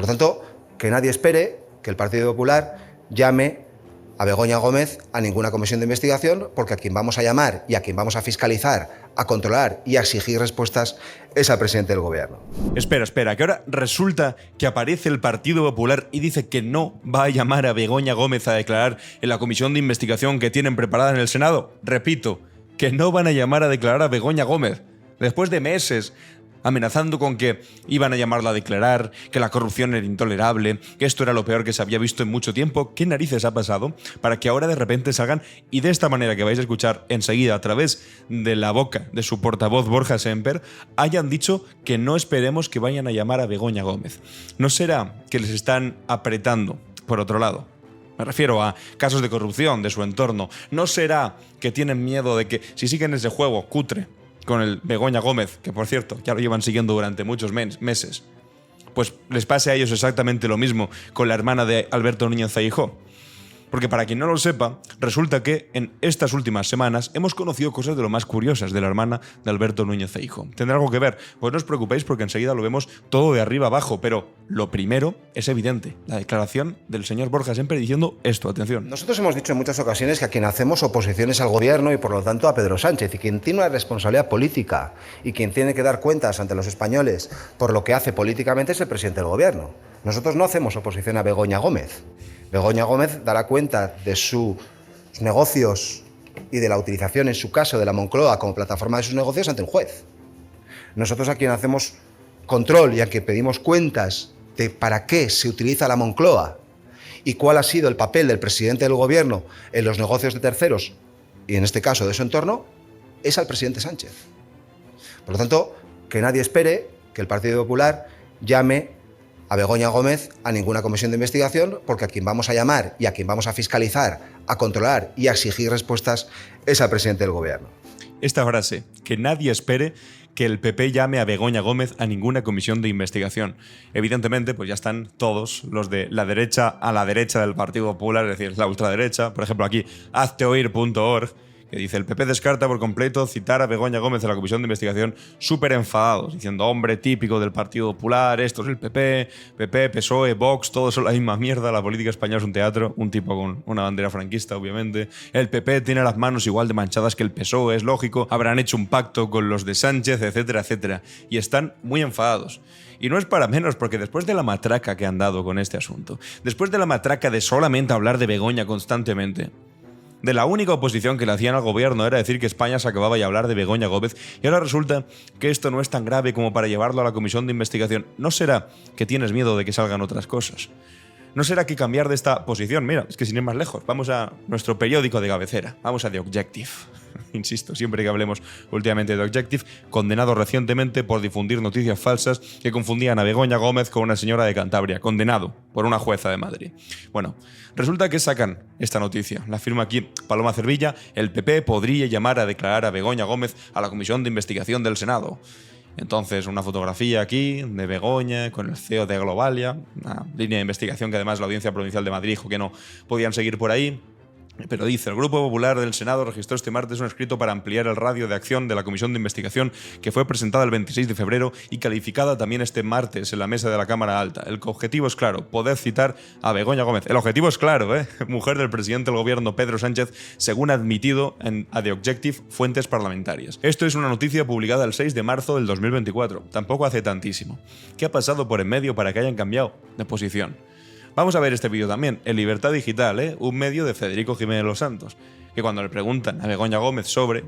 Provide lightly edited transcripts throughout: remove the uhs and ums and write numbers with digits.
Por lo tanto, que nadie espere que el Partido Popular llame a Begoña Gómez a ninguna comisión de investigación, porque a quien vamos a llamar y a quien vamos a fiscalizar, a controlar y a exigir respuestas es al presidente del Gobierno. Espera, que ahora resulta que aparece el Partido Popular y dice que no va a llamar a Begoña Gómez a declarar en la comisión de investigación que tienen preparada en el Senado. Repito, que no van a llamar a declarar a Begoña Gómez. Después de meses amenazando con que iban a llamarla a declarar, que la corrupción era intolerable, que esto era lo peor que se había visto en mucho tiempo. ¿Qué narices ha pasado para que ahora de repente salgan y de esta manera que vais a escuchar enseguida a través de la boca de su portavoz Borja Semper hayan dicho que no esperemos que vayan a llamar a Begoña Gómez? ¿No será que les están apretando por otro lado? Me refiero a casos de corrupción de su entorno. ¿No será que tienen miedo de que si siguen ese juego cutre con el Begoña Gómez, que por cierto ya lo llevan siguiendo durante muchos meses, pues les pase a ellos exactamente lo mismo con la hermana de Alberto Núñez Feijóo? Porque para quien no lo sepa, resulta que en estas últimas semanas hemos conocido cosas de lo más curiosas de la hermana de Alberto Núñez Feijóo. ¿Tendrá algo que ver? Pues no os preocupéis porque enseguida lo vemos todo de arriba abajo, pero lo primero es evidente, la declaración del señor Borja Semper diciendo esto, atención. Nosotros hemos dicho en muchas ocasiones que a quien hacemos oposiciones al Gobierno y por lo tanto a Pedro Sánchez, y quien tiene una responsabilidad política y quien tiene que dar cuentas ante los españoles por lo que hace políticamente es el presidente del Gobierno. Nosotros no hacemos oposición a Begoña Gómez. Begoña Gómez dará cuenta de sus negocios y de la utilización, en su caso, de la Moncloa como plataforma de sus negocios ante un juez. Nosotros a quien hacemos control y a quien pedimos cuentas de para qué se utiliza la Moncloa y cuál ha sido el papel del presidente del Gobierno en los negocios de terceros, y en este caso de su entorno, es al presidente Sánchez. Por lo tanto, que nadie espere que el Partido Popular llame a Begoña Gómez a ninguna comisión de investigación, porque a quien vamos a llamar y a quien vamos a fiscalizar, a controlar y a exigir respuestas es al presidente del Gobierno. Esta frase, que nadie espere que el PP llame a Begoña Gómez a ninguna comisión de investigación. Evidentemente, pues ya están todos los de la derecha a la derecha del Partido Popular, es decir, la ultraderecha. Por ejemplo, aquí, hazteoír.org, que dice: el PP descarta por completo citar a Begoña Gómez a la comisión de investigación, súper enfadados, diciendo: hombre, típico del Partido Popular, esto es el PP, PSOE, Vox, todos son la misma mierda, la política española es un teatro, un tipo con una bandera franquista, obviamente. El PP tiene las manos igual de manchadas que el PSOE, es lógico, habrán hecho un pacto con los de Sánchez, etcétera, etcétera. Y están muy enfadados. Y no es para menos, porque después de la matraca que han dado con este asunto, después de la matraca de solamente hablar de Begoña constantemente, de la única oposición que le hacían al gobierno era decir que España se acababa y hablar de Begoña Gómez, y ahora resulta que esto no es tan grave como para llevarlo a la comisión de investigación. ¿No será que tienes miedo de que salgan otras cosas? ¿No será que cambiar de esta posición? Mira, es que sin ir más lejos, vamos a nuestro periódico de cabecera, vamos a The Objective. Insisto, siempre que hablemos últimamente de The Objective, condenado recientemente por difundir noticias falsas que confundían a Begoña Gómez con una señora de Cantabria, condenado por una jueza de Madrid. Bueno, resulta que sacan esta noticia, la firma aquí Paloma Cervilla: el PP podría llamar a declarar a Begoña Gómez a la comisión de investigación del Senado. Entonces, una fotografía aquí de Begoña con el CEO de Globalia, una línea de investigación que además la Audiencia Provincial de Madrid dijo que no podían seguir por ahí. Pero dice: el Grupo Popular del Senado registró este martes un escrito para ampliar el radio de acción de la Comisión de Investigación, que fue presentada el 26 de febrero y calificada también este martes en la mesa de la Cámara Alta. El objetivo es claro: poder citar a Begoña Gómez. El objetivo es claro, mujer del presidente del Gobierno Pedro Sánchez, según ha admitido a The Objective fuentes parlamentarias. Esto es una noticia publicada el 6 de marzo del 2024. Tampoco hace tantísimo. ¿Qué ha pasado por en medio para que hayan cambiado de posición? Vamos a ver este vídeo también, en Libertad Digital, un medio de Federico Jiménez Los Santos, que cuando le preguntan a Begoña Gómez sobre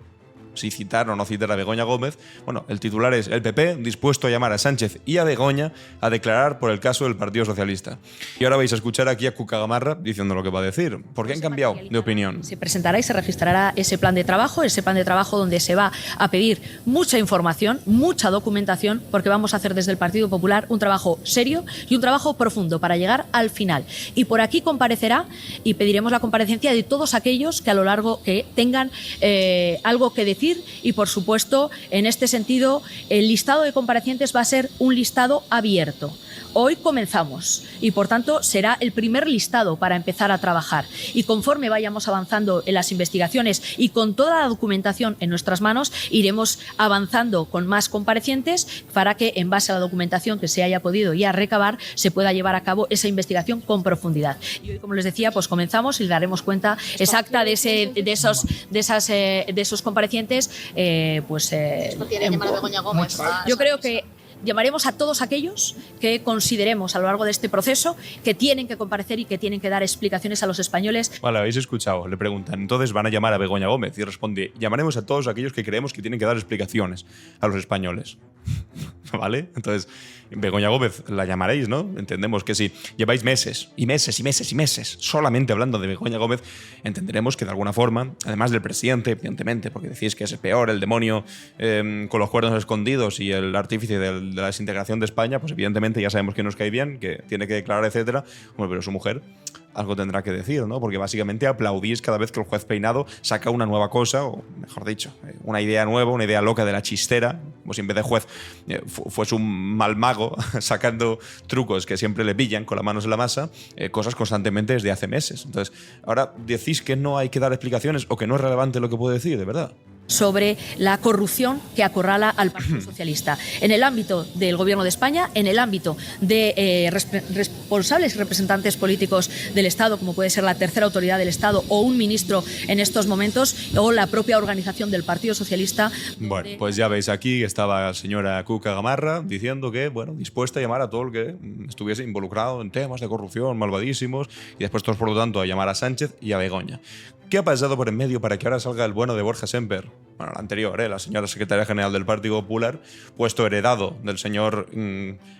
si citar o no citar a Begoña Gómez, bueno, el titular es: el PP dispuesto a llamar a Sánchez y a Begoña a declarar por el caso del Partido Socialista. Y ahora vais a escuchar aquí a Cuca Gamarra diciendo lo que va a decir. ¿Por qué han cambiado de opinión? Se presentará y se registrará ese plan de trabajo donde se va a pedir mucha información, mucha documentación, porque vamos a hacer desde el Partido Popular un trabajo serio y un trabajo profundo para llegar al final. Y por aquí comparecerá y pediremos la comparecencia de todos aquellos que a lo largo que tengan algo que decir decir y, por supuesto, en este sentido, el listado de comparecientes va a ser un listado abierto. Hoy comenzamos y, por tanto, será el primer listado para empezar a trabajar. Y conforme vayamos avanzando en las investigaciones y con toda la documentación en nuestras manos, iremos avanzando con más comparecientes para que, en base a la documentación que se haya podido ya recabar, se pueda llevar a cabo esa investigación con profundidad. Y hoy, como les decía, pues comenzamos y daremos cuenta exacta de esos comparecientes. Yo creo que llamaremos a todos aquellos que consideremos a lo largo de este proceso que tienen que comparecer y que tienen que dar explicaciones a los españoles. Vale, habéis escuchado, le preguntan, entonces van a llamar a Begoña Gómez y responde, llamaremos a todos aquellos que creemos que tienen que dar explicaciones a los españoles. ¿Vale? Entonces, Begoña Gómez la llamaréis, ¿no? Entendemos que si lleváis meses y meses y meses y meses solamente hablando de Begoña Gómez, entenderemos que de alguna forma, además del presidente, evidentemente, porque decís que es el peor, el demonio con los cuernos escondidos y el artífice de la desintegración de España, pues evidentemente ya sabemos que nos cae bien, que tiene que declarar, etcétera. Bueno, pero su mujer algo tendrá que decir, ¿no? Porque básicamente aplaudís cada vez que el juez Peinado saca una nueva cosa, o mejor dicho, una idea nueva, una idea loca de la chistera, como si en vez de juez fuese un mal mago sacando trucos que siempre le pillan con las manos en la masa, cosas constantemente desde hace meses. Entonces, ahora decís que no hay que dar explicaciones o que no es relevante lo que puede decir, de verdad. Sobre la corrupción que acorrala al Partido Socialista. En el ámbito del Gobierno de España, en el ámbito de responsables y representantes políticos del Estado, como puede ser la tercera autoridad del Estado o un ministro en estos momentos, o la propia organización del Partido Socialista. Bueno, pues ya veis aquí que estaba la señora Cuca Gamarra diciendo que, bueno, dispuesta a llamar a todo el que estuviese involucrado en temas de corrupción malvadísimos y después todos, por lo tanto, a llamar a Sánchez y a Begoña. ¿Qué ha pasado por en medio para que ahora salga el bueno de Borja Semper? Bueno, la anterior, la señora secretaria general del Partido Popular, puesto heredado del señor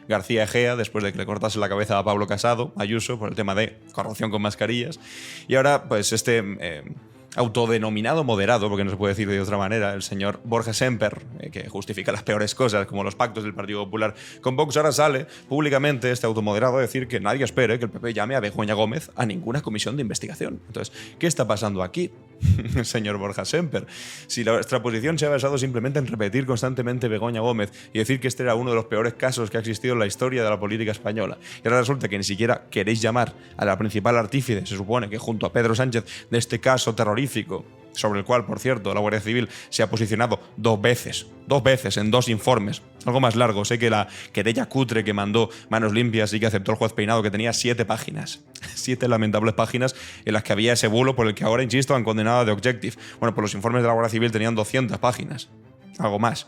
García Egea, después de que le cortase la cabeza a Pablo Casado, Ayuso, por el tema de corrupción con mascarillas. Y ahora, pues autodenominado moderado, porque no se puede decir de otra manera, el señor Borja Semper, que justifica las peores cosas, como los pactos del Partido Popular con Vox, ahora sale públicamente este automoderado a decir que nadie espere que el PP llame a Begoña Gómez a ninguna comisión de investigación. Entonces, ¿qué está pasando aquí, señor Borja Semper? Si nuestra posición se ha basado simplemente en repetir constantemente Begoña Gómez y decir que este era uno de los peores casos que ha existido en la historia de la política española, y ahora resulta que ni siquiera queréis llamar a la principal artífice, se supone que junto a Pedro Sánchez, de este caso terrorífico, sobre el cual, por cierto, la Guardia Civil se ha posicionado dos veces en dos informes, algo más largo. Sé que la querella cutre que mandó Manos Limpias y que aceptó el juez Peinado, que tenía 7 páginas, 7 lamentables páginas en las que había ese bulo por el que ahora, insisto, han condenado a The Objective. Bueno, pues los informes de la Guardia Civil tenían 200 páginas, algo más.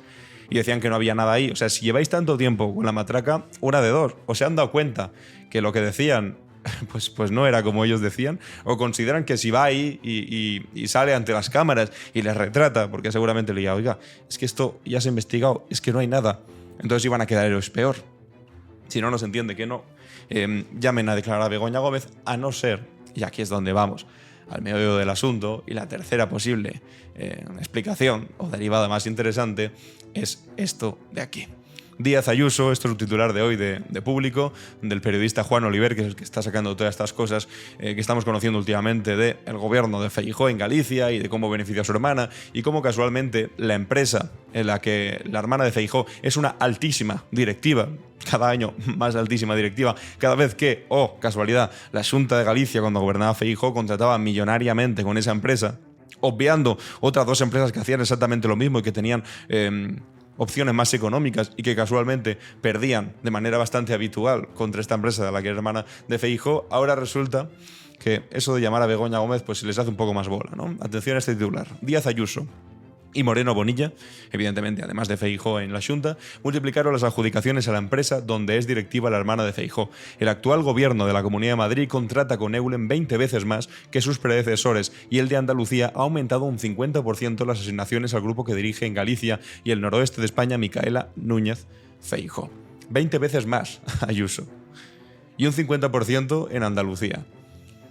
Y decían que no había nada ahí. O sea, si lleváis tanto tiempo con la matraca, una de dos. O se han dado cuenta que lo que decían pues no era como ellos decían, o consideran que si va ahí y sale ante las cámaras y les retrata, porque seguramente le diga, oiga, es que esto ya se ha investigado, es que no hay nada, entonces iban a quedar héroes peor. Si no, nos entiende que no llamen a declarar a Begoña Gómez, a no ser, y aquí es donde vamos, al meollo del asunto, y la tercera posible explicación o derivada más interesante es esto de aquí. Díaz Ayuso, esto es un titular de hoy de Público, del periodista Juan Oliver, que es el que está sacando todas estas cosas que estamos conociendo últimamente del gobierno de Feijóo en Galicia y de cómo beneficia a su hermana y cómo casualmente la empresa en la que la hermana de Feijóo es una altísima directiva, cada año más altísima directiva, cada vez que, casualidad, la Xunta de Galicia cuando gobernaba Feijóo contrataba millonariamente con esa empresa, obviando otras dos empresas que hacían exactamente lo mismo y que tenían opciones más económicas y que casualmente perdían de manera bastante habitual contra esta empresa de la que era hermana de Feijóo. Ahora resulta que eso de llamar a Begoña Gómez pues se les hace un poco más bola, ¿no? Atención a este titular. Díaz Ayuso y Moreno Bonilla, evidentemente, además de Feijóo en la Xunta, multiplicaron las adjudicaciones a la empresa donde es directiva la hermana de Feijóo. El actual gobierno de la Comunidad de Madrid contrata con Eulen 20 veces más que sus predecesores y el de Andalucía ha aumentado un 50% las asignaciones al grupo que dirige en Galicia y el noroeste de España Micaela Núñez Feijóo. 20 veces más, Ayuso. Y un 50% en Andalucía.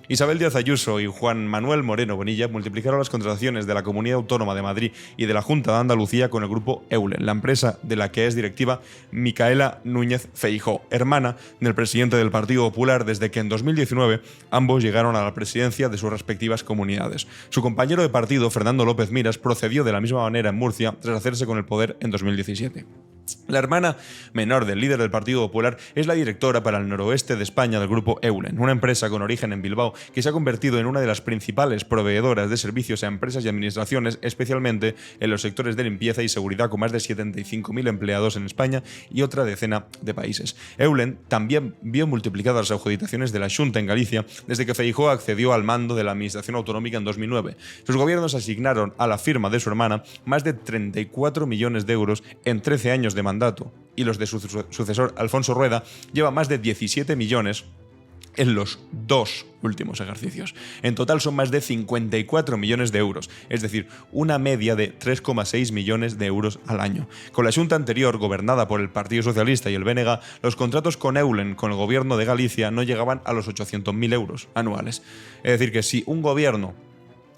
Isabel Díaz Ayuso y Juan Manuel Moreno Bonilla multiplicaron las contrataciones de la Comunidad Autónoma de Madrid y de la Junta de Andalucía con el grupo Eulen, la empresa de la que es directiva Micaela Núñez Feijóo, hermana del presidente del Partido Popular, desde que en 2019 ambos llegaron a la presidencia de sus respectivas comunidades. Su compañero de partido, Fernando López Miras, procedió de la misma manera en Murcia tras hacerse con el poder en 2017. La hermana menor del líder del Partido Popular es la directora para el noroeste de España del grupo Eulen, una empresa con origen en Bilbao que se ha convertido en una de las principales proveedoras de servicios a empresas y administraciones, especialmente en los sectores de limpieza y seguridad, con más de 75.000 empleados en España y otra decena de países. Eulen también vio multiplicadas las adjudicaciones de la Xunta en Galicia desde que Feijóo accedió al mando de la administración autonómica en 2009. Sus gobiernos asignaron a la firma de su hermana más de 34 millones de euros en 13 años de mandato, y los de su sucesor Alfonso Rueda lleva más de 17 millones en los 2 últimos ejercicios. En total son más de 54 millones de euros, es decir, una media de 3,6 millones de euros al año. Con la Xunta anterior, gobernada por el Partido Socialista y el BNG, los contratos con Eulen con el gobierno de Galicia no llegaban a los 800.000 euros anuales. Es decir, que si un gobierno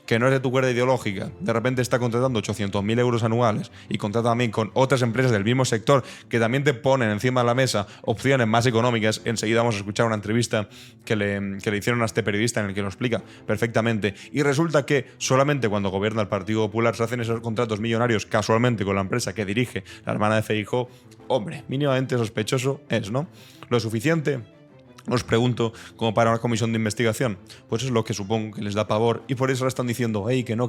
que no es de tu cuerda ideológica, de repente está contratando 800.000 euros anuales y contrata también con otras empresas del mismo sector que también te ponen encima de la mesa opciones más económicas. Enseguida vamos a escuchar una entrevista que le hicieron a este periodista en el que lo explica perfectamente. Y resulta que solamente cuando gobierna el Partido Popular se hacen esos contratos millonarios casualmente con la empresa que dirige la hermana de Feijóo. Hombre, mínimamente sospechoso es, ¿no? Lo suficiente, os pregunto, como para una comisión de investigación. Pues es lo que supongo que les da pavor, y por eso le están diciendo, hey, que no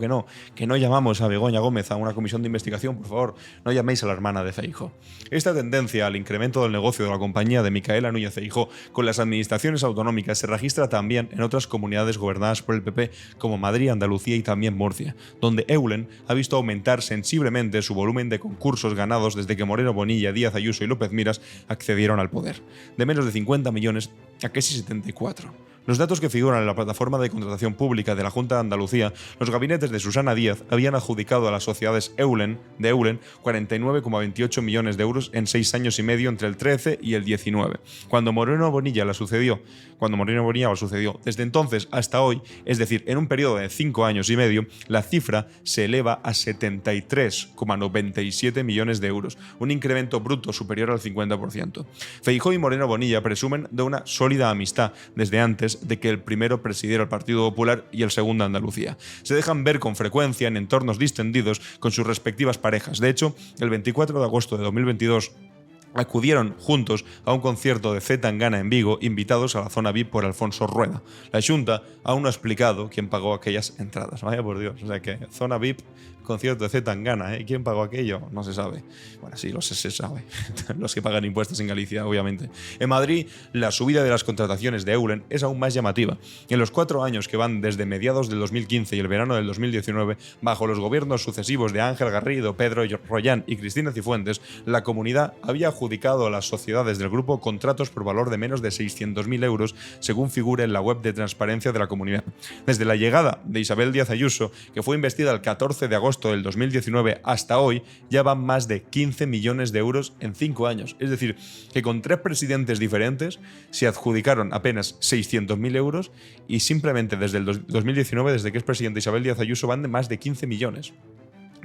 llamamos a Begoña Gómez a una comisión de investigación, por favor, no llaméis a la hermana de Feijóo. Esta tendencia al incremento del negocio de la compañía de Micaela Núñez Feijóo con las administraciones autonómicas se registra también en otras comunidades gobernadas por el PP, como Madrid, Andalucía y también Murcia, donde Eulen ha visto aumentar sensiblemente su volumen de concursos ganados desde que Moreno Bonilla, Díaz Ayuso y López Miras accedieron al poder. De menos de 50 millones a casi 74. Los datos que figuran en la plataforma de contratación pública de la Junta de Andalucía, los gabinetes de Susana Díaz habían adjudicado a las sociedades Eulen 49,28 millones de euros en 6 años y medio entre el 13 y el 19. Cuando Moreno Bonilla lo sucedió. Desde entonces hasta hoy, es decir, en un periodo de 5 años y medio, la cifra se eleva a 73,97 millones de euros, un incremento bruto superior al 50%. Feijóo y Moreno Bonilla presumen de una sólida amistad desde antes de que el primero presidiera el Partido Popular y el segundo Andalucía. Se dejan ver con frecuencia en entornos distendidos con sus respectivas parejas. De hecho, el 24 de agosto de 2022 acudieron juntos a un concierto de C. Tangana en Vigo, invitados a la zona VIP por Alfonso Rueda. La Xunta aún no ha explicado quién pagó aquellas entradas. Vaya por Dios. O sea que zona VIP, concierto de C. Tangana, ¿eh? ¿Quién pagó aquello? No se sabe. Bueno, sí, se sabe. Los que pagan impuestos en Galicia, obviamente. En Madrid, la subida de las contrataciones de Eulen es aún más llamativa. En los 4 años que van desde mediados del 2015 y el verano del 2019, bajo los gobiernos sucesivos de Ángel Garrido, Pedro Rollán y Cristina Cifuentes, la comunidad había adjudicado a las sociedades del grupo contratos por valor de menos de 600.000 euros, según figura en la web de transparencia de la comunidad. Desde la llegada de Isabel Díaz Ayuso, que fue investida el 14 de agosto del 2019, hasta hoy, ya van más de 15 millones de euros en 5 años. Es decir, que con 3 presidentes diferentes se adjudicaron apenas 600.000 euros y simplemente desde el 2019, desde que es presidente Isabel Díaz Ayuso, van de más de 15 millones.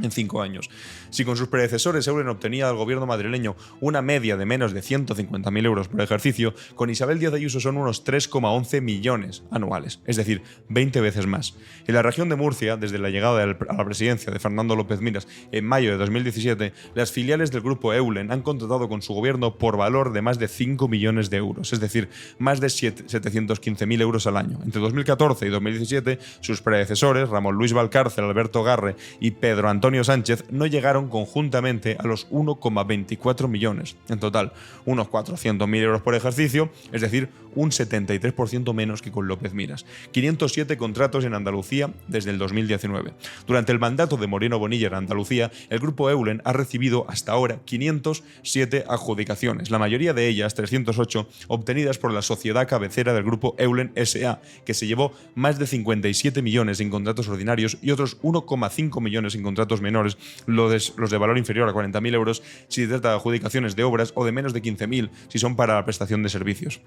En 5 años. Si con sus predecesores Eulen obtenía del gobierno madrileño una media de menos de 150.000 euros por ejercicio, con Isabel Díaz Ayuso son unos 3,11 millones anuales, es decir, 20 veces más. En la región de Murcia, desde la llegada a la presidencia de Fernando López Miras en mayo de 2017, las filiales del grupo Eulen han contratado con su gobierno por valor de más de 5 millones de euros, es decir, más de 715.000 euros al año. Entre 2014 y 2017, sus predecesores, Ramón Luis Valcárcel, Alberto Garre y Pedro Antonio Sánchez, no llegaron conjuntamente a los 1,24 millones. En total, unos 400.000 euros por ejercicio, es decir, un 73% menos que con López Miras. 507 contratos en Andalucía desde el 2019. Durante el mandato de Moreno Bonilla en Andalucía, el grupo Eulen ha recibido hasta ahora 507 adjudicaciones, la mayoría de ellas, 308, obtenidas por la sociedad cabecera del grupo Eulen S.A., que se llevó más de 57 millones en contratos ordinarios y otros 1,5 millones en contratos menores, los de valor inferior a 40.000 euros si se trata de adjudicaciones de obras o de menos de 15.000 si son para la prestación de servicios.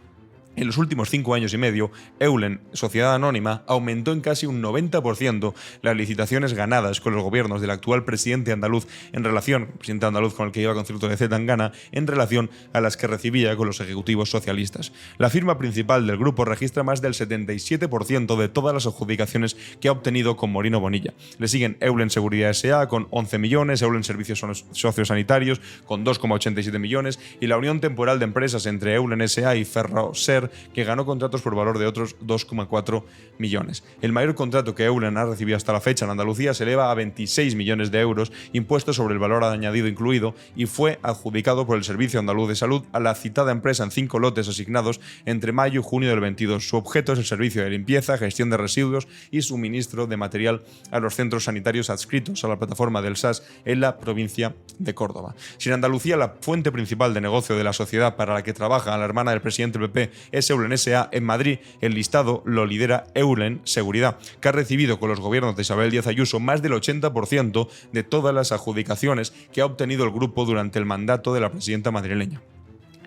En los últimos 5 años y medio, Eulen, sociedad anónima, aumentó en casi un 90% las licitaciones ganadas con los gobiernos del actual presidente andaluz presidente andaluz con el que lleva concierto de Zetangana, en relación a las que recibía con los ejecutivos socialistas. La firma principal del grupo registra más del 77% de todas las adjudicaciones que ha obtenido con Morino Bonilla. Le siguen Eulen Seguridad S.A. con 11 millones, Eulen Servicios Sociosanitarios con 2,87 millones y la unión temporal de empresas entre Eulen S.A. y Ferroser, que ganó contratos por valor de otros 2,4 millones. El mayor contrato que Eulen ha recibido hasta la fecha en Andalucía se eleva a 26 millones de euros, impuestos sobre el valor añadido incluido, y fue adjudicado por el Servicio Andaluz de Salud a la citada empresa en 5 lotes asignados entre mayo y junio del 22. Su objeto es el servicio de limpieza, gestión de residuos y suministro de material a los centros sanitarios adscritos a la plataforma del SAS en la provincia de Córdoba. Si en Andalucía la fuente principal de negocio de la sociedad para la que trabaja la hermana del presidente del PP es Eulen S.A., en Madrid el listado lo lidera Eulen Seguridad, que ha recibido con los gobiernos de Isabel Díaz Ayuso más del 80% de todas las adjudicaciones que ha obtenido el grupo durante el mandato de la presidenta madrileña.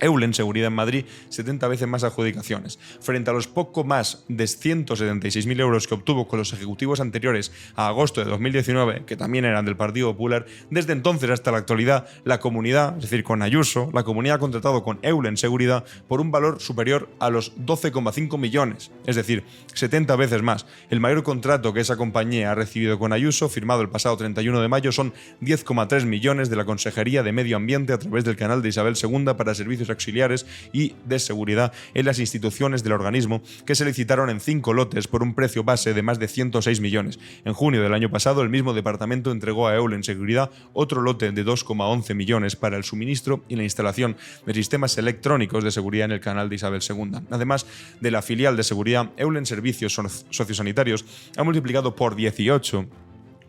Eulen Seguridad en Madrid, 70 veces más adjudicaciones, frente a los poco más de 176.000 euros que obtuvo con los ejecutivos anteriores a agosto de 2019, que también eran del Partido Popular. Desde entonces hasta la actualidad, la comunidad, es decir, con Ayuso, la comunidad ha contratado con Eulen Seguridad por un valor superior a los 12,5 millones, es decir, 70 veces más. El mayor contrato que esa compañía ha recibido con Ayuso, firmado el pasado 31 de mayo, son 10,3 millones de la Consejería de Medio Ambiente a través del canal de Isabel II para servicios auxiliares y de seguridad en las instituciones del organismo, que se licitaron en 5 lotes por un precio base de más de 106 millones. En junio del año pasado, el mismo departamento entregó a Eulen Seguridad otro lote de 2,11 millones para el suministro y la instalación de sistemas electrónicos de seguridad en el canal de Isabel II. Además de la filial de seguridad, Eulen Servicios Sociosanitarios ha multiplicado por 18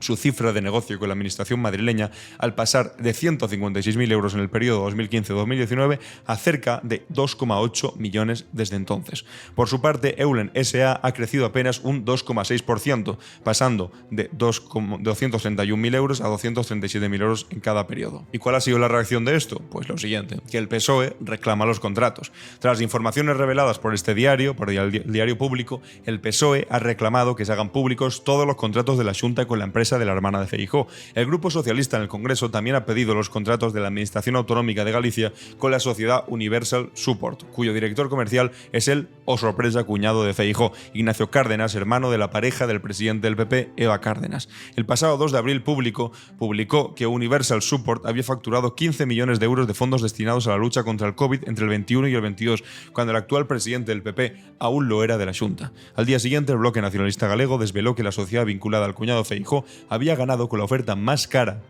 su cifra de negocio con la administración madrileña, al pasar de 156.000 euros en el periodo 2015-2019 a cerca de 2,8 millones desde entonces. Por su parte, Eulen S.A. ha crecido apenas un 2,6%, pasando de 231.000 euros a 237.000 euros en cada periodo. ¿Y cuál ha sido la reacción de esto? Pues lo siguiente, que el PSOE reclama los contratos. Tras las informaciones reveladas por este diario, por el diario Público, el PSOE ha reclamado que se hagan públicos todos los contratos de la Xunta con la empresa de la hermana de Feijóo. El Grupo Socialista en el Congreso también ha pedido los contratos de la Administración Autonómica de Galicia con la sociedad Universal Support, cuyo director comercial es el, oh sorpresa, cuñado de Feijóo, Ignacio Cárdenas, hermano de la pareja del presidente del PP, Eva Cárdenas. El pasado 2 de abril publicó que Universal Support había facturado 15 millones de euros de fondos destinados a la lucha contra el COVID entre el 21 y el 22, cuando el actual presidente del PP aún lo era de la Xunta. Al día siguiente, el Bloque Nacionalista Galego desveló que la sociedad vinculada al cuñado Feijóo había ganado con la oferta más cara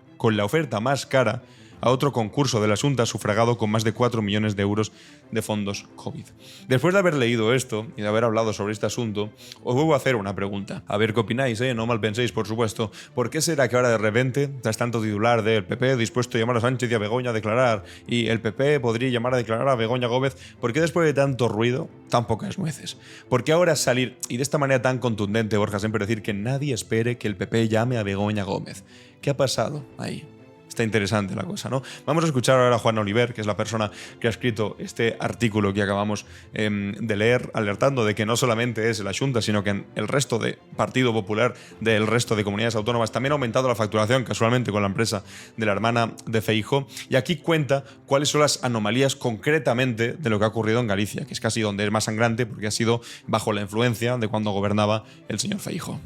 a otro concurso de la Xunta sufragado con más de 4 millones de euros de fondos COVID. Después de haber leído esto y de haber hablado sobre este asunto, os vuelvo a hacer una pregunta. A ver qué opináis, no mal penséis, por supuesto. ¿Por qué será que ahora de repente, tras tanto titular del PP dispuesto a llamar a Sánchez y a Begoña a declarar, y el PP podría llamar a declarar a Begoña Gómez, por qué después de tanto ruido, tan pocas nueces? ¿Por qué ahora salir y de esta manera tan contundente, Borja, siempre decir que nadie espere que el PP llame a Begoña Gómez? ¿Qué ha pasado ahí? Está interesante la cosa, ¿no? Vamos a escuchar ahora a Juan Oliver, que es la persona que ha escrito este artículo que acabamos de leer, alertando de que no solamente es la Xunta, sino que en el resto de Partido Popular, del resto de comunidades autónomas, también ha aumentado la facturación, casualmente con la empresa de la hermana de Feijóo. Y aquí cuenta cuáles son las anomalías concretamente de lo que ha ocurrido en Galicia, que es casi donde es más sangrante, porque ha sido bajo la influencia de cuando gobernaba el señor Feijóo.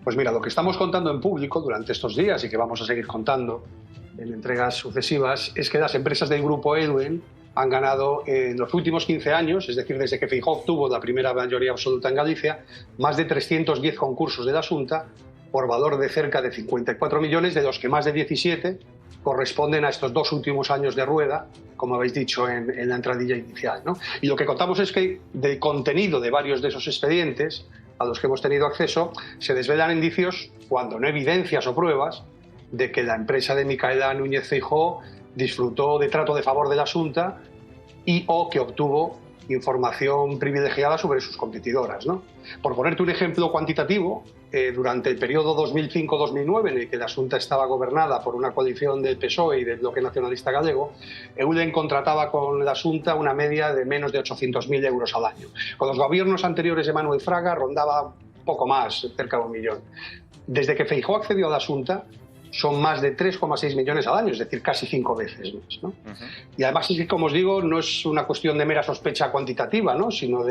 Pues mira, lo que estamos contando en público durante estos días y que vamos a seguir contando en entregas sucesivas es que las empresas del grupo Eulen han ganado en los últimos 15 años, es decir, desde que Feijóo obtuvo la primera mayoría absoluta en Galicia, más de 310 concursos de la Xunta por valor de cerca de 54 millones, de los que más de 17 corresponden a estos 2 últimos años de rueda, como habéis dicho en la entradilla inicial, ¿no? Y lo que contamos es que del contenido de varios de esos expedientes a los que hemos tenido acceso se desvelan indicios, cuando no evidencias o pruebas, de que la empresa de Micaela Núñez Feijóo disfrutó de trato de favor de la Xunta y o que obtuvo información privilegiada sobre sus competidoras, ¿no? Por ponerte un ejemplo cuantitativo, durante el periodo 2005-2009, en el que la Xunta estaba gobernada por una coalición del PSOE y del Bloque Nacionalista Gallego, Eulen contrataba con la Xunta una media de menos de 800.000 euros al año. Con los gobiernos anteriores de Manuel Fraga rondaba poco más, cerca de 1 millón. Desde que Feijóo accedió a la Xunta, son más de 3,6 millones al año, es decir, casi 5 veces más, ¿no? Y además, como os digo, no es una cuestión de mera sospecha cuantitativa, ¿no? Sino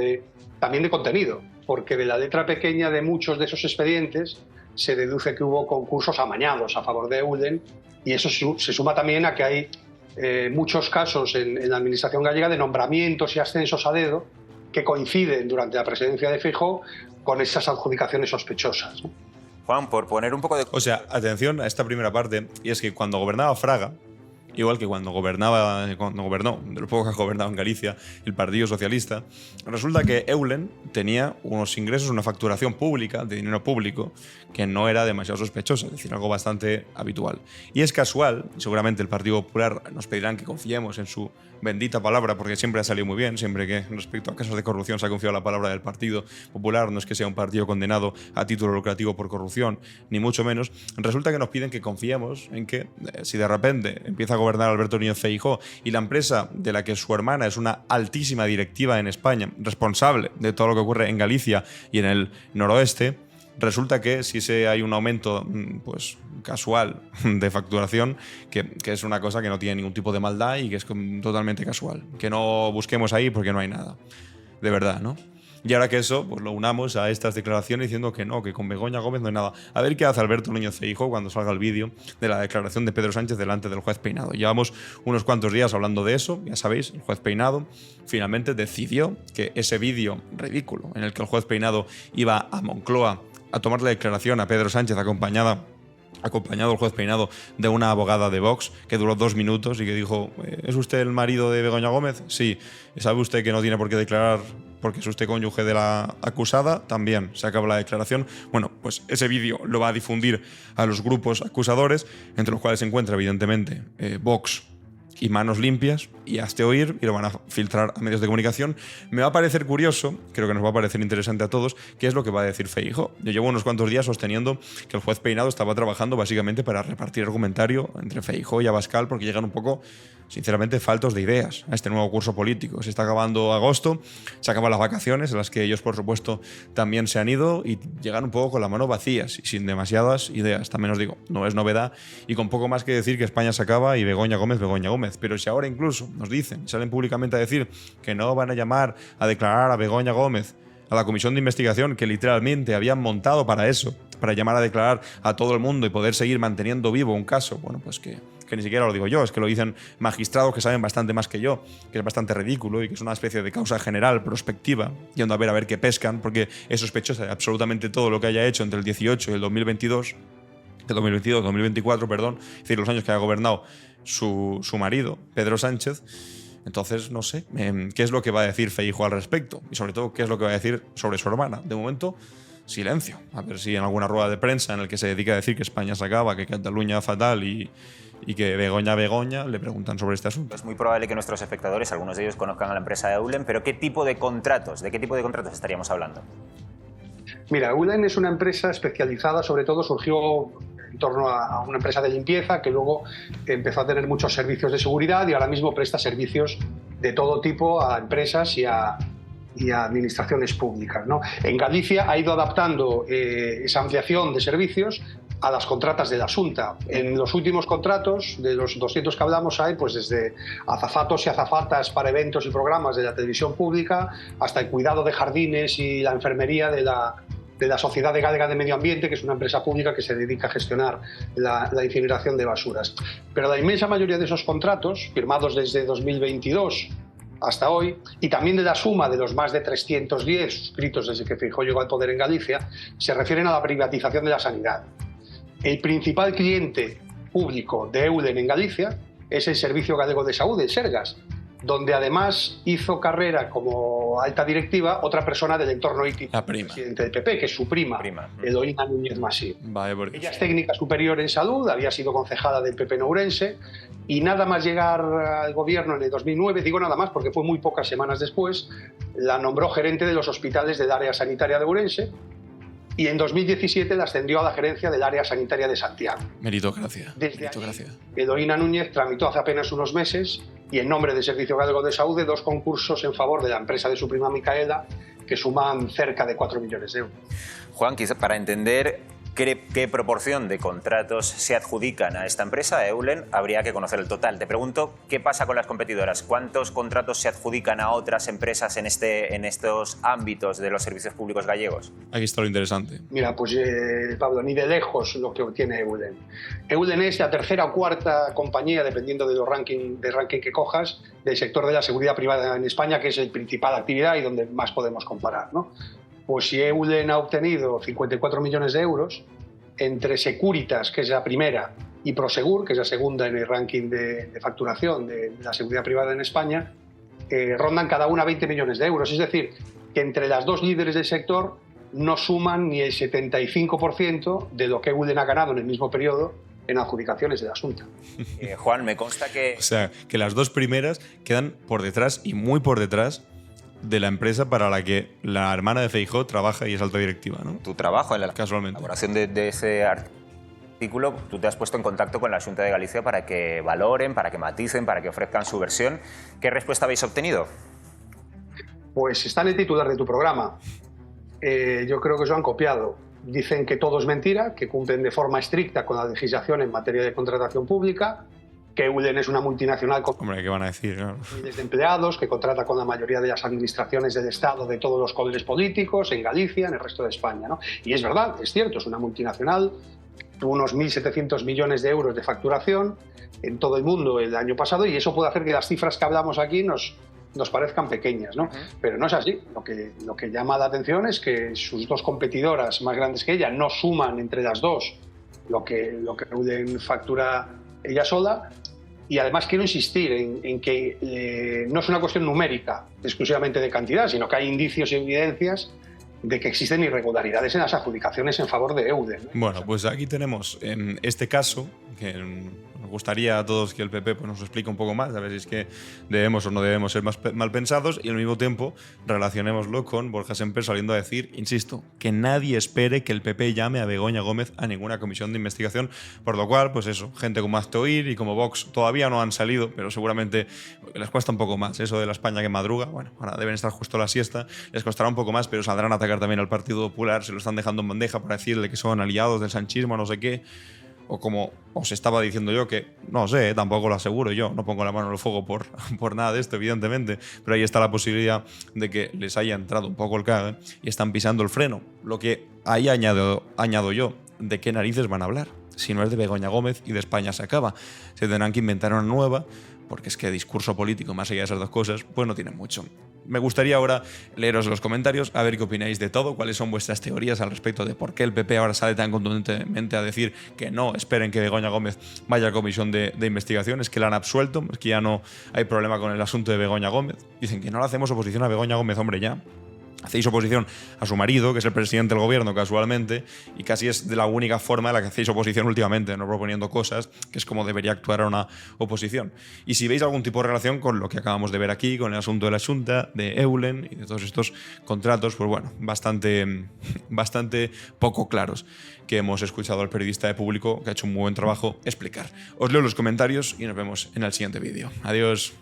también de contenido, porque de la letra pequeña de muchos de esos expedientes se deduce que hubo concursos amañados a favor de Eulen, y eso se suma también a que hay muchos casos en la administración gallega de nombramientos y ascensos a dedo que coinciden durante la presidencia de Feijóo con esas adjudicaciones sospechosas, ¿no? Juan, por poner un poco de... O sea, atención a esta primera parte, y es que cuando gobernaba Fraga, igual que cuando gobernó, de los pocos que ha gobernado en Galicia, el Partido Socialista, resulta que Eulen tenía unos ingresos, una facturación pública, de dinero público, que no era demasiado sospechosa, es decir, algo bastante habitual. Y es casual, seguramente el Partido Popular nos pedirán que confiemos en su bendita palabra, porque siempre ha salido muy bien, siempre que respecto a casos de corrupción se ha confiado la palabra del Partido Popular, no es que sea un partido condenado a título lucrativo por corrupción, ni mucho menos. Resulta que nos piden que confiemos en que si de repente empieza a gobernar Alberto Núñez Feijóo y la empresa de la que su hermana es una altísima directiva en España, responsable de todo lo que ocurre en Galicia y en el noroeste, resulta que si hay un aumento pues casual de facturación, que es una cosa que no tiene ningún tipo de maldad y que es totalmente casual. Que no busquemos ahí porque no hay nada. De verdad, ¿no? Y ahora que eso, pues lo unamos a estas declaraciones diciendo que no, que con Begoña Gómez no hay nada. A ver qué hace Alberto Núñez Feijóo cuando salga el vídeo de la declaración de Pedro Sánchez delante del juez Peinado. Llevamos unos cuantos días hablando de eso, ya sabéis, el juez Peinado finalmente decidió que ese vídeo ridículo en el que el juez Peinado iba a Moncloa a tomar la declaración a Pedro Sánchez acompañado el juez Peinado de una abogada de Vox que duró 2 minutos y que dijo: ¿es usted el marido de Begoña Gómez? Sí. ¿Sabe usted que no tiene por qué declarar porque es usted cónyuge de la acusada? También. Se acaba la declaración. Bueno, pues ese vídeo lo va a difundir a los grupos acusadores, entre los cuales se encuentra evidentemente Vox y Manos Limpias, y hazte oír, y lo van a filtrar a medios de comunicación. Me va a parecer curioso, creo que nos va a parecer interesante a todos, qué es lo que va a decir Feijóo. Yo llevo unos cuantos días sosteniendo que el juez Peinado estaba trabajando básicamente para repartir argumentario entre Feijóo y Abascal, porque llegan un poco, sinceramente, faltos de ideas a este nuevo curso político. Se está acabando agosto, se acaban las vacaciones, en las que ellos, por supuesto, también se han ido, y llegan un poco con la mano vacías y sin demasiadas ideas. También os digo, no es novedad, y con poco más que decir que España se acaba y Begoña Gómez. Pero si ahora incluso nos dicen, salen públicamente a decir que no van a llamar a declarar a Begoña Gómez a la comisión de investigación que literalmente habían montado para eso, para llamar a declarar a todo el mundo y poder seguir manteniendo vivo un caso, bueno, pues que ni siquiera lo digo yo, es que lo dicen magistrados que saben bastante más que yo, que es bastante ridículo y que es una especie de causa general prospectiva, yendo a ver qué pescan, porque es sospechosa de absolutamente todo lo que haya hecho entre el 18 y el 2024, perdón, es decir, los años que haya gobernado su marido, Pedro Sánchez. Entonces, no sé, ¿qué es lo que va a decir Feijóo al respecto? Y sobre todo, ¿qué es lo que va a decir sobre su hermana? De momento, silencio. A ver si en alguna rueda de prensa en el que se dedica a decir que España se acaba, que Cataluña fatal y que Begoña le preguntan sobre este asunto. Es muy probable que nuestros espectadores, algunos de ellos, conozcan a la empresa de Eulen, pero ¿de qué tipo de contratos estaríamos hablando? Mira, Eulen es una empresa especializada, sobre todo surgió en torno a una empresa de limpieza que luego empezó a tener muchos servicios de seguridad y ahora mismo presta servicios de todo tipo a empresas y a administraciones públicas, ¿no? En Galicia ha ido adaptando esa ampliación de servicios a las contratas de la Xunta. En los últimos contratos, de los 200 que hablamos, hay pues desde azafatos y azafatas para eventos y programas de la televisión pública hasta el cuidado de jardines y la enfermería de la Sociedad de Galega de Medio Ambiente, que es una empresa pública que se dedica a gestionar la incineración de basuras. Pero la inmensa mayoría de esos contratos, firmados desde 2022 hasta hoy, y también de la suma de los más de 310 suscritos desde que Feijóo llegó al poder en Galicia, se refieren a la privatización de la sanidad. El principal cliente público de Eulen en Galicia es el Servicio Galego de Saúde, el Sergas, donde además hizo carrera como alta directiva otra persona del entorno íntimo La del prima. presidente del PP, que es su prima. Eloína Núñez Masí. Vale, porque Ella es técnica superior en salud, había sido concejala del PP en Ourense, y nada más llegar al gobierno en el 2009, digo nada más porque fue muy pocas semanas después, la nombró gerente de los hospitales del área sanitaria de Ourense, y en 2017 la ascendió a la gerencia del área sanitaria de Santiago. meritocracia. Desde Meritocracia. allí, Eloína Núñez tramitó hace apenas unos meses, y en nombre del Servicio Galego de Saúde, 2 concursos en favor de la empresa de su prima Micaela, que suman cerca de 4 millones de euros. Juan, quizá para entender qué proporción de contratos se adjudican a esta empresa, a Eulen, habría que conocer el total. Te pregunto, ¿qué pasa con las competidoras? ¿Cuántos contratos se adjudican a otras empresas en estos ámbitos de los servicios públicos gallegos? Aquí está lo interesante. Mira, pues Pablo, ni de lejos lo que obtiene Eulen. Eulen es la tercera o cuarta compañía, dependiendo de los ranking que cojas, del sector de la seguridad privada en España, que es la principal actividad y donde más podemos comparar, ¿no? Pues si Eulen ha obtenido 54 millones de euros, entre Securitas, que es la primera, y Prosegur, que es la segunda en el ranking de facturación de la seguridad privada en España, rondan cada una 20 millones de euros. Es decir, que entre las dos líderes del sector no suman ni el 75% de lo que Eulen ha ganado en el mismo periodo en adjudicaciones de la Xunta. Juan, me consta que... O sea, que las dos primeras quedan por detrás y muy por detrás de la empresa para la que la hermana de Feijóo trabaja y es alta directiva, ¿no? Tu trabajo en la Casualmente. elaboración de ese artículo, tú te has puesto en contacto con la Xunta de Galicia para que valoren, para que maticen, para que ofrezcan su versión. ¿Qué respuesta habéis obtenido? Pues está en el titular de tu programa. Yo creo que se lo han copiado. Dicen que todo es mentira, que cumplen de forma estricta con la legislación en materia de contratación pública, que Eulen es una multinacional con Hombre, ¿qué van a decir? Claro. miles de empleados, que contrata con la mayoría de las administraciones del Estado de todos los colores políticos, en Galicia, en el resto de España, ¿no? Y es verdad, es cierto, es una multinacional, tuvo unos 1.700 millones de euros de facturación en todo el mundo el año pasado, y eso puede hacer que las cifras que hablamos aquí nos parezcan pequeñas, ¿no? Pero no es así. Lo que llama la atención es que sus dos competidoras más grandes que ella no suman entre las dos lo que Eulen factura ella sola. Y además quiero insistir en que no es una cuestión numérica exclusivamente de cantidad, sino que hay indicios y evidencias de que existen irregularidades en las adjudicaciones en favor de Eulen, ¿no? Bueno, pues aquí tenemos este caso, que nos gustaría a todos que el PP pues, nos explique un poco más, a ver si es que debemos o no debemos ser más mal pensados, y al mismo tiempo relacionémoslo con Borja Semper saliendo a decir, insisto, que nadie espere que el PP llame a Begoña Gómez a ninguna comisión de investigación, por lo cual, pues eso, gente como Hazte Oír y como Vox todavía no han salido, pero seguramente les cuesta un poco más eso de la España que madruga, bueno, ahora deben estar justo a la siesta, les costará un poco más, pero saldrán a atacar también al Partido Popular, se lo están dejando en bandeja para decirle que son aliados del sanchismo, no sé qué. O como os estaba diciendo yo, que no sé, tampoco lo aseguro yo, no pongo la mano en el fuego por nada de esto, evidentemente, pero ahí está la posibilidad de que les haya entrado un poco el cague y están pisando el freno. Lo que ahí añado yo, ¿de qué narices van a hablar? Si no es de Begoña Gómez y de España se acaba. Se tendrán que inventar una nueva, porque es que discurso político, más allá de esas dos cosas, pues no tiene mucho. Me gustaría ahora leeros los comentarios, a ver qué opináis de todo, cuáles son vuestras teorías al respecto de por qué el PP ahora sale tan contundentemente a decir que no esperen que Begoña Gómez vaya a comisión de investigación, es que la han absuelto, es que ya no hay problema con el asunto de Begoña Gómez. Dicen que no le hacemos oposición a Begoña Gómez, hombre, ya. Hacéis oposición a su marido, que es el presidente del gobierno casualmente, y casi es de la única forma en la que hacéis oposición últimamente, no proponiendo cosas, que es como debería actuar una oposición. Y si veis algún tipo de relación con lo que acabamos de ver aquí, con el asunto de la Xunta, de Eulen y de todos estos contratos, pues bueno, bastante poco claros, que hemos escuchado al periodista de Público, que ha hecho un muy buen trabajo, explicar. Os leo los comentarios y nos vemos en el siguiente vídeo. Adiós.